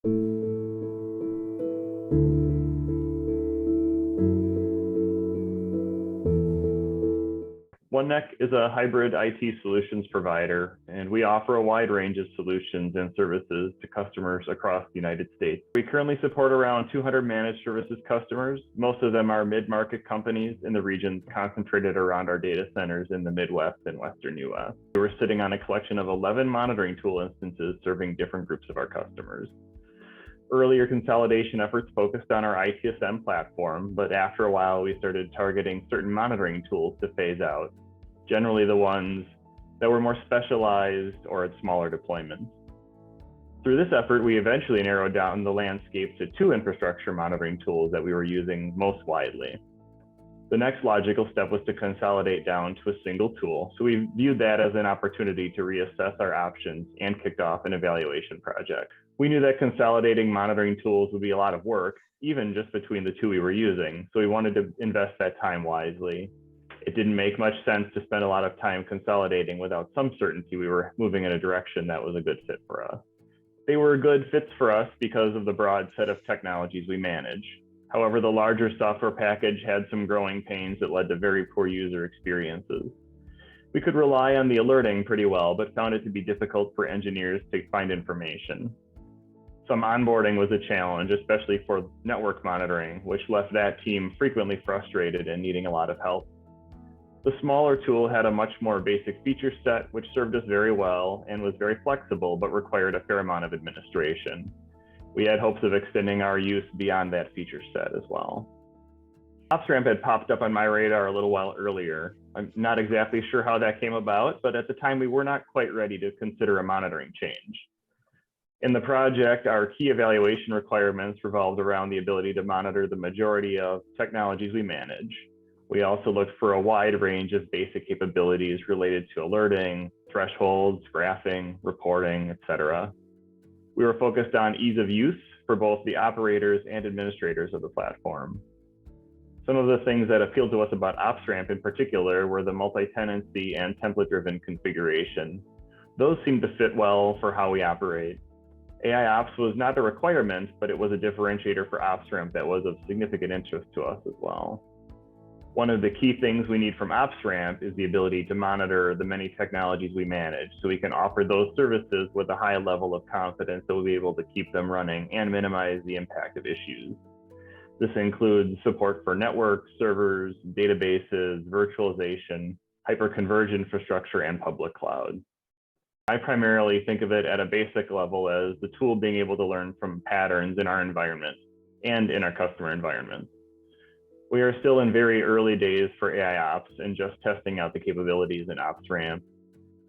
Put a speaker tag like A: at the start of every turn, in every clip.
A: OneNeck is a hybrid IT solutions provider, and we offer a wide range of solutions and services to customers across the United States. We currently support around 200 managed services customers. Most of them are mid-market companies in the regions concentrated around our data centers in the Midwest and Western US. We're sitting on a collection of 11 monitoring tool instances serving different groups of our customers. Earlier consolidation efforts focused on our ITSM platform, but after a while, we started targeting certain monitoring tools to phase out, generally the ones that were more specialized or at smaller deployments. Through this effort, we eventually narrowed down the landscape to 2 infrastructure monitoring tools that we were using most widely. The next logical step was to consolidate down to a single tool, so we viewed that as an opportunity to reassess our options and kicked off an evaluation project. We knew that consolidating monitoring tools would be a lot of work, even just between the 2 we were using, so we wanted to invest that time wisely. It didn't make much sense to spend a lot of time consolidating without some certainty we were moving in a direction that was a good fit for us. They were good fits for us because of the broad set of technologies we manage. However, the larger software package had some growing pains that led to very poor user experiences. We could rely on the alerting pretty well, but found it to be difficult for engineers to find information. Some onboarding was a challenge, especially for network monitoring, which left that team frequently frustrated and needing a lot of help. The smaller tool had a much more basic feature set, which served us very well and was very flexible, but required a fair amount of administration. We had hopes of extending our use beyond that feature set as well. OpsRamp had popped up on my radar a little while earlier. I'm not exactly sure how that came about, but at the time we were not quite ready to consider a monitoring change. In the project, our key evaluation requirements revolved around the ability to monitor the majority of technologies we manage. We also looked for a wide range of basic capabilities related to alerting, thresholds, graphing, reporting, etc. We were focused on ease of use for both the operators and administrators of the platform. Some of the things that appealed to us about OpsRamp in particular were the multi-tenancy and template-driven configuration. Those seemed to fit well for how we operate. AIOps was not a requirement, but it was a differentiator for OpsRamp that was of significant interest to us as well. One of the key things we need from OpsRamp is the ability to monitor the many technologies we manage, so we can offer those services with a high level of confidence that we'll be able to keep them running and minimize the impact of issues. This includes support for networks, servers, databases, virtualization, hyperconverged infrastructure, and public cloud. I primarily think of it at a basic level as the tool being able to learn from patterns in our environment and in our customer environment. We are still in very early days for AIOps and just testing out the capabilities in OpsRamp.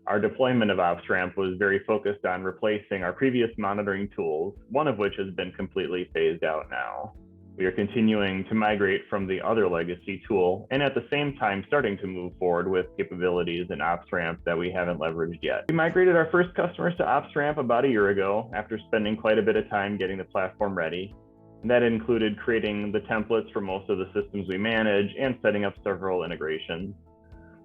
A: Our deployment of OpsRamp was very focused on replacing our previous monitoring tools, one of which has been completely phased out now. We are continuing to migrate from the other legacy tool and at the same time starting to move forward with capabilities in OpsRamp that we haven't leveraged yet. We migrated our first customers to OpsRamp about a year ago after spending quite a bit of time getting the platform ready. That included creating the templates for most of the systems we manage and setting up several integrations.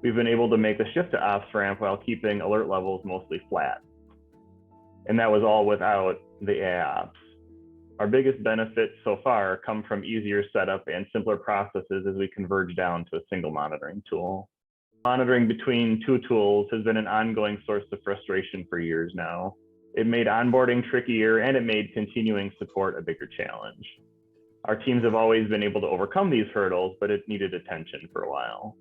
A: We've been able to make the shift to OpsRamp while keeping alert levels mostly flat. And that was all without the AIOps. Our biggest benefits so far come from easier setup and simpler processes as we converge down to a single monitoring tool. Monitoring between 2 tools has been an ongoing source of frustration for years now. It made onboarding trickier and it made continuing support a bigger challenge. Our teams have always been able to overcome these hurdles, but it needed attention for a while.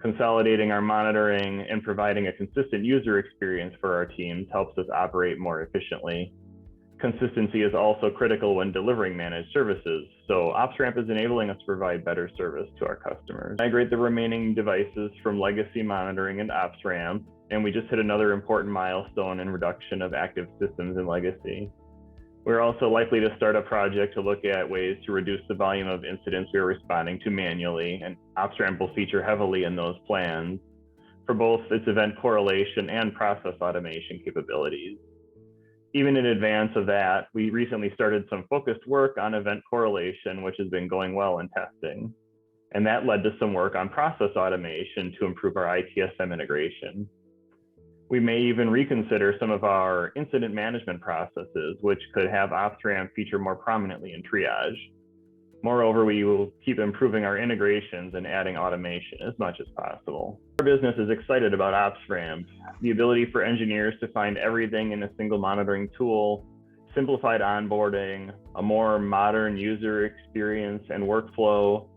A: Consolidating our monitoring and providing a consistent user experience for our teams helps us operate more efficiently. Consistency is also critical when delivering managed services, so OpsRamp is enabling us to provide better service to our customers. Migrate the remaining devices from legacy monitoring into OpsRamp, and we just hit another important milestone in reduction of active systems in legacy. We're also likely to start a project to look at ways to reduce the volume of incidents we are responding to manually, and OpsRamp will feature heavily in those plans for both its event correlation and process automation capabilities. Even in advance of that, we recently started some focused work on event correlation, which has been going well in testing. And that led to some work on process automation to improve our ITSM integration. We may even reconsider some of our incident management processes, which could have OpsRamp feature more prominently in triage. Moreover, we will keep improving our integrations and adding automation as much as possible. Our business is excited about OpsRamp, the ability for engineers to find everything in a single monitoring tool, simplified onboarding, a more modern user experience and workflow,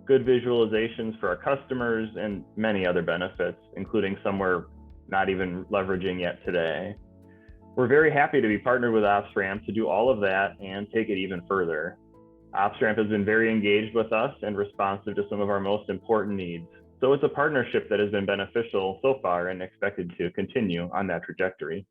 A: good visualizations for our customers, and many other benefits, including some we're not even leveraging yet today. We're very happy to be partnered with OpsRamp to do all of that and take it even further. OpsRamp has been very engaged with us and responsive to some of our most important needs. So it's a partnership that has been beneficial so far and expected to continue on that trajectory.